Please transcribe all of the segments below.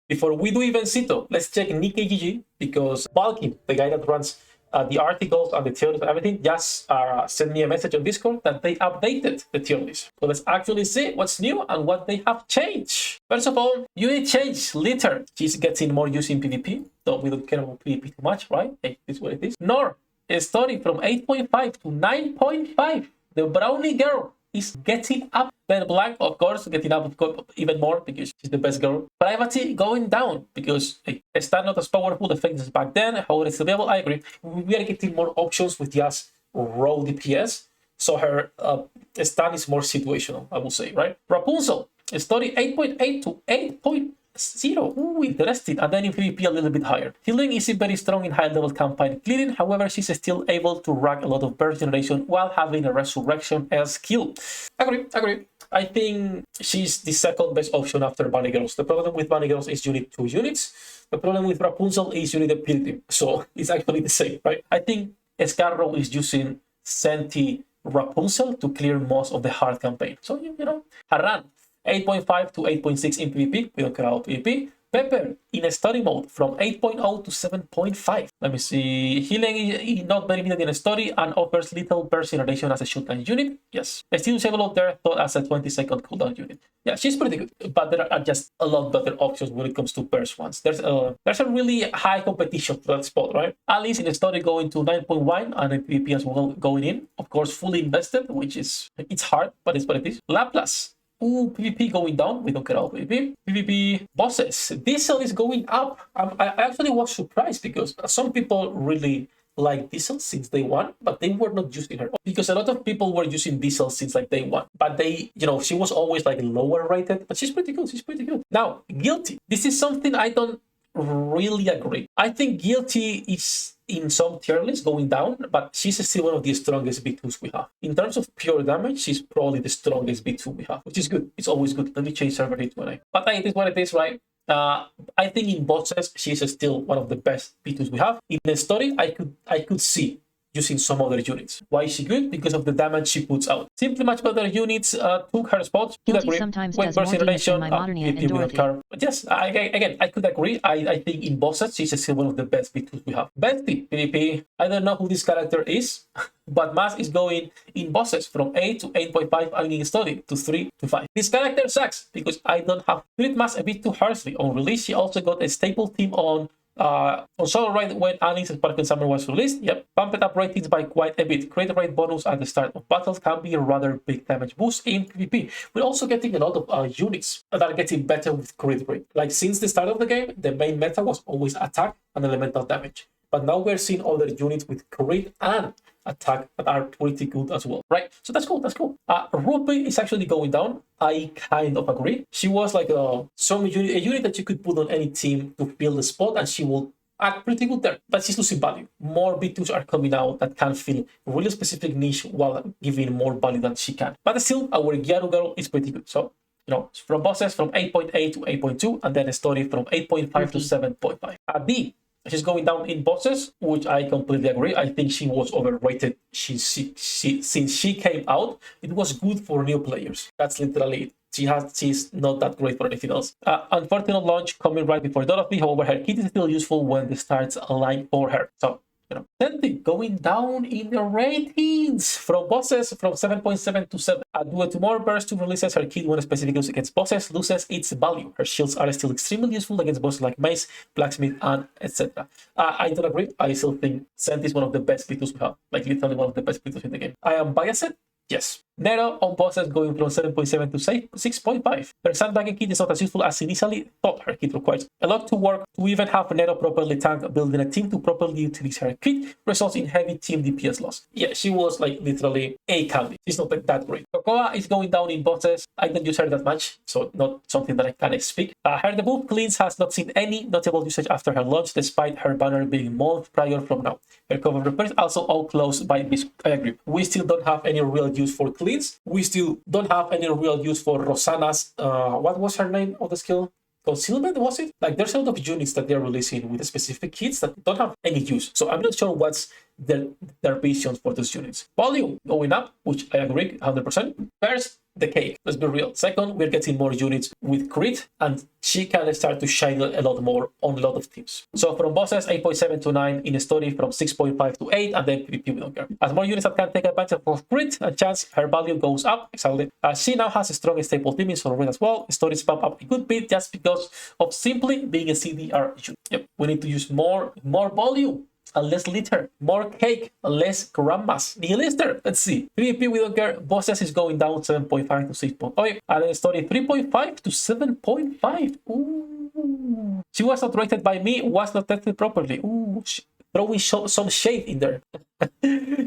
Before we do even Sito, let's check nikke GG, because Balkin, the guy that runs the articles and the tier list and everything, just sent me a message on Discord that they updated the tier list. So let's actually see what's new and what they have changed. First of all, unit change. Litter. She's getting more use in PvP, though we don't care about PvP too much, right? Hey, this is what it is. Nor, a story from 8.5 to 9.5. The brownie girl is getting up. Then Black, of course, getting up even more because she's the best girl. Privacy going down because hey, Stan not as powerful effects as back then. However, it's available. I agree. We are getting more options with just raw DPS. So her Stan is more situational, I will say, right? Rapunzel, story 8.8 to 8.0. Ooh, interesting. And then in PvP a little bit higher. Healing isn't very strong in high-level campaign clearing. However, she's still able to rack a lot of burst generation while having a resurrection as skill. Agree. I think she's the second best option after Bunny Girls. The problem with Bunny Girls is you need 2 units. The problem with Rapunzel is you need a ability. So it's actually the same, right? I think Scarrow is using Senti Rapunzel to clear most of the hard campaign. So, you know, Haran, 8.5 to 8.6 in PvP. We don't care about PvP. Pepper in a story mode from 8.0 to 7.5. Let me see. Healing is not very needed in a story and offers little burst generation as a shotgun unit. Yes. Still usable there, thought as a 20-second cooldown unit. Yeah, she's pretty good, but there are just a lot better options when it comes to burst ones. There's a really high competition for that spot, right? Alice in a story going to 9.1 and in PvP as well going in. Of course, fully invested, which is, it's hard, but it's what it is. Laplace. Ooh, PvP going down. We don't care about PvP. PvP bosses. Diesel is going up. I actually was surprised because some people really like Diesel since day one, but they were not using her. Because a lot of people were using Diesel since like day one. But they, you know, she was always like lower rated, but she's pretty good. She's pretty good. Now, Guilty. This is something I don't really agree. I think Guilty is in some tier lists going down, but she's still one of the strongest B2s we have. In terms of pure damage, she's probably the strongest B2 we have, which is good. It's always good. Let me change server hit when I. But it is what it is, right? I think in bosses, she's still one of the best B2s we have. In the story, I could see using some other units. Why is she good? Because of the damage she puts out. Simply much better units took her spot. Guilty sometimes does more damage than my Modernia and Dorothy. But yes, I could agree. I think in bosses, she's still one of the best B2s we have. Bestie, PvP. I don't know who this character is, but Mass is going in bosses from 8 to 8.5 and in story to 3 to 5. This character sucks because I don't have treat Mass a bit too harshly. On release, she also got a staple team on solo right when Annie's Sparkle Summer was released. Yep, bumped up ratings by quite a bit. Crit rate bonus at the start of battles can be a rather big damage boost in PvP. We're also getting a lot of units that are getting better with crit rate. Like since the start of the game, the main meta was always attack and elemental damage. But now we're seeing other units with crit and attack that are pretty good as well, right? So that's cool. Ruby is actually going down. I kind of agree. She was like a unit that you could put on any team to fill the spot, and she will act pretty good there. But she's losing value. More B2s are coming out that can fill really specific niche while giving more value than she can. But still, our Gyaru girl is pretty good. So, you know, from bosses from 8.8 to 8.2, and then a story from 8.5 to 7.5. D. She's going down in bosses, which I completely agree. I think she was overrated. Since she came out, it was good for new players. That's literally it. She's not that great for anything else. Unfortunate launch coming right before Dorothy. However, her kit is still useful when the starts align for her. So, you know, Senti going down in the ratings from bosses from 7.7 to 7. Do a 2 more burst to releases her kit when specific use against bosses loses its value. Her shields are still extremely useful against bosses like Mace, Blacksmith, and etc. I don't agree. I still think Senti is one of the best B2s we have. Like literally one of the best B2s in the game. I am biased. Yes. Nero on bosses going from 7.7 to 6.5. Her sandbagging kit is not as useful as initially thought. Her kit requires a lot to work to even have Nero properly tank. Building a team to properly utilize her kit results in heavy team DPS loss. Yeah, she was like literally a candy. She's not like that great. Cocoa is going down in bosses. I don't use her that much, so not something that I can speak. Her debut cleanse has not seen any notable usage after her launch, despite her banner being month prior from now. Her cover repairs also all closed by this. I agree. We still don't have any real use for cleanse. We still don't have any real use for Rosanna's, what was her name of the skill? Concealment, was it? Like there's a lot of units that they're releasing with specific kits that don't have any use. So I'm not sure what's their vision for those units. Volume going up, which I agree 100%. First, the cake. Let's be real. Second, we're getting more units with crit, and she can start to shine a lot more on a lot of teams. So from bosses, 8.7 to 9, in a story from 6.5 to 8, and then PvP, we don't care. As more units that can take advantage of crit and chance, her value goes up. Exactly. She now has a strong stable team in solo raid as well. Stories bump up a good bit just because of simply being a CDR unit. Yep, we need to use more volume and less litter, more cake, less grandmas. Nihilister, let's see. PvP, we don't care. Bosses is going down 7.5 to 6.5. And then story 3.5 to 7.5. Ooh. She was not rated by me, was not tested properly. Ooh, throwing some shade in there.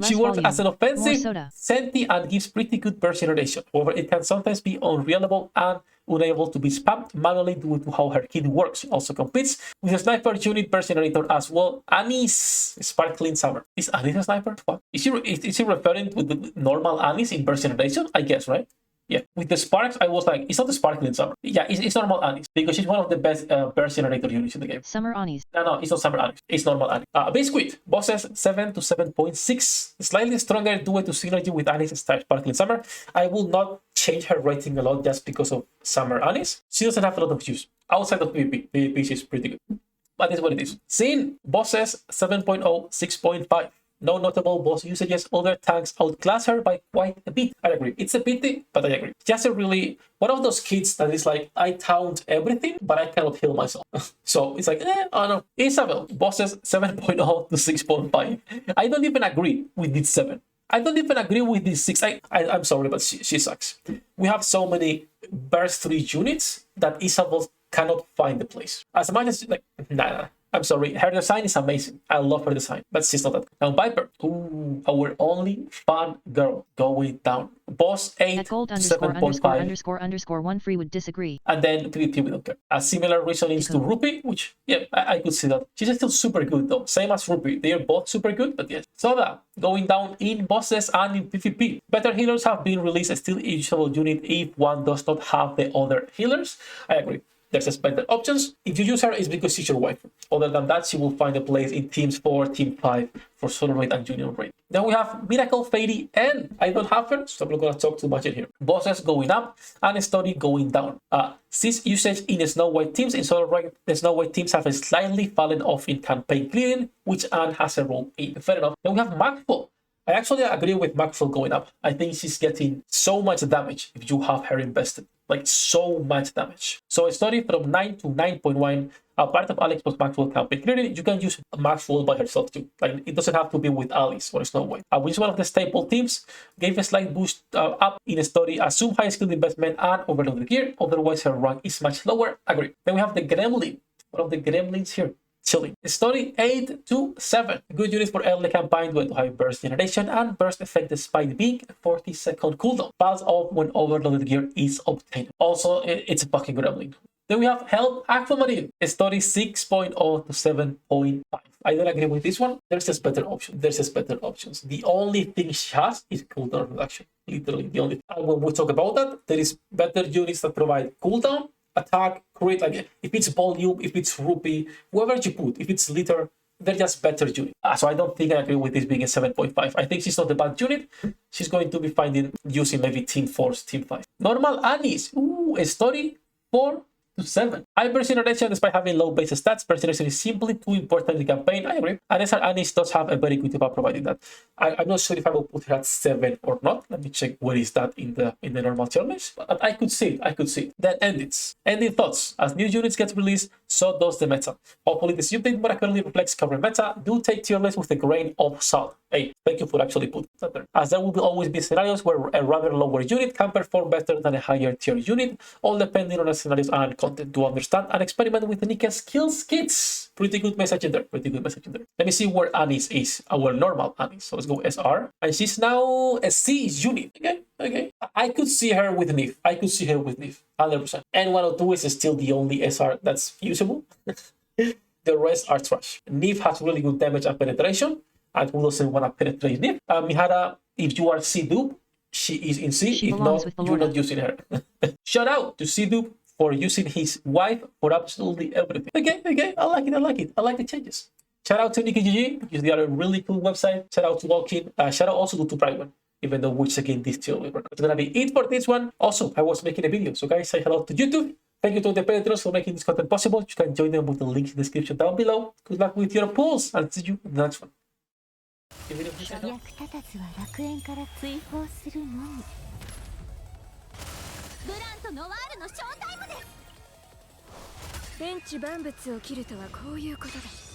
She works as an offensive senti and gives pretty good burst generation. However, it can sometimes be unreliable and unable to be spammed manually due to how her kit works. She also competes with a sniper unit burst generator as well. Anise Sparkling Summer. Is Anise a sniper? What? Is she referring to the normal Anise in burst generation? I guess, right? Yeah, with the sparks, I was like, it's not the Sparkling Summer. Yeah, it's normal Anise because she's one of the best burst generator units in the game. Summer Anise. No, it's not Summer Anise. It's normal Anise. Biscuit. Bosses 7 to 7.6. Slightly stronger due to synergy with Anise Sparkling Summer. I will not change her rating a lot just because of Summer Anise. She doesn't have a lot of use. Outside of PvP, PvP she's pretty good. But that's what it is. Sin. Bosses 7.0, 6.5. No notable boss usages. Other tanks outclass her by quite a bit. I agree. It's a pity, but I agree. Just a really one of those kids that is like, I taunt everything, but I cannot heal myself. So it's like, I don't know. Isabel, bosses 7.0 to 6.5. I don't even agree with this 7. I don't even agree with this 6. I'm sorry, but she sucks. We have so many burst 3 units that Isabel cannot find the place. As much as like, nah. I'm sorry, her design is amazing. I love her design, but she's not that good. Now, Viper, ooh, our only fun girl going down. Boss 8 At gold to _____ 1 free would disagree. And then PvP, we don't care. A similar reasonings to Rupi, which, yeah, I could see that. She's still super good, though. Same as Rupi. They are both super good, but yes. Soda, going down in bosses and in PvP. Better healers have been released, still a usable unit if one does not have the other healers. I agree. There's better options. If you use her, it's because she's your wife. Other than that, she will find a place in Teams 4, Team 5 for solo raid and junior raid. Then we have Miracle Fairy N. I don't have her, so I'm not going to talk too much in here. Bosses going up and story going down. Since usage in Snow White teams, in solo raid, the Snow White teams have slightly fallen off in campaign clearing, which Anne has a role in. Fair enough. Then we have Magful. I actually agree with Magful going up. I think she's getting so much damage if you have her invested. Like so much damage. So a story from 9 to 9.1, a part of Alex plus Maxwell campaign. Clearly, you can use Maxwell by herself too. Like it doesn't have to be with Alice or Snow White. Which one of the staple teams gave a slight boost up in a story, assume high skill investment and overloaded gear. Otherwise, her rank is much lower. Agree. Then we have the Gremlin. One of the Gremlins here. Chilling. Story 8 to 7. Good unit for early campaign with high burst generation and burst effect despite being a 40-second cooldown. Falls off when overloaded gear is obtained. Also, it's a fucking gremlin. Then we have Help Aquamarine. Story 6.0 to 7.5. I don't agree with this one. There's just better options. The only thing she has is cooldown reduction. Literally the only thing. And when we talk about that, there is better units that provide cooldown, attack, crit, like if it's volume, if it's rupee, whoever you put, if it's litter, they're just better unit. So I don't think I agree with this being a 7.5. I think she's not a bad unit. She's going to be finding using maybe Team 4, Team 5. Normal Anise. Ooh, a story 4 to 7. High burst generation despite having low base stats. Burst generation is simply too important in the campaign. I agree. And SR Anise does have a very good job providing that. I'm not sure if I will put her at 7 or not. Let me check where is that in the normal tier list. But I could see it. Then endings. Ending thoughts. As new units get released, so does the meta. Hopefully this update more accurately reflects current meta. Do take tier list with a grain of salt. Hey, thank you for actually putting that there. As there will always be scenarios where a rather lower unit can perform better than a higher tier unit, all depending on the scenarios and content. To understand and experiment with the nikke skills kits. Pretty good message in there. Let me see where Anise is. Our normal Anise. So let's go SR. And she's now a C unit. Okay. I could see her with Nif. 100%. And 102 is still the only SR that's usable. The rest are trash. Nif has really good damage and penetration. And who doesn't want to penetrate Nif? Mihara, if you are C dupe, she is in C. If not, you're not using her. Shout out to C dupe for using his wife for absolutely everything. Okay. I like it. I like the changes. Shout out to Nikke GG because they are a really cool website. Shout out to Walking. Shout out also to Pride One. even though we're checking this tier list. It's gonna be it for this one. Also, I was making a video, so guys, say hello to YouTube. Thank you to the patrons for making this content possible. You can join them with the links in the description down below. Good luck with your pulls, and see you in the next one. 役立たずは楽園から追放するのみ。ブランとノワールのショータイムです。天地万物を切るとはこういうことです。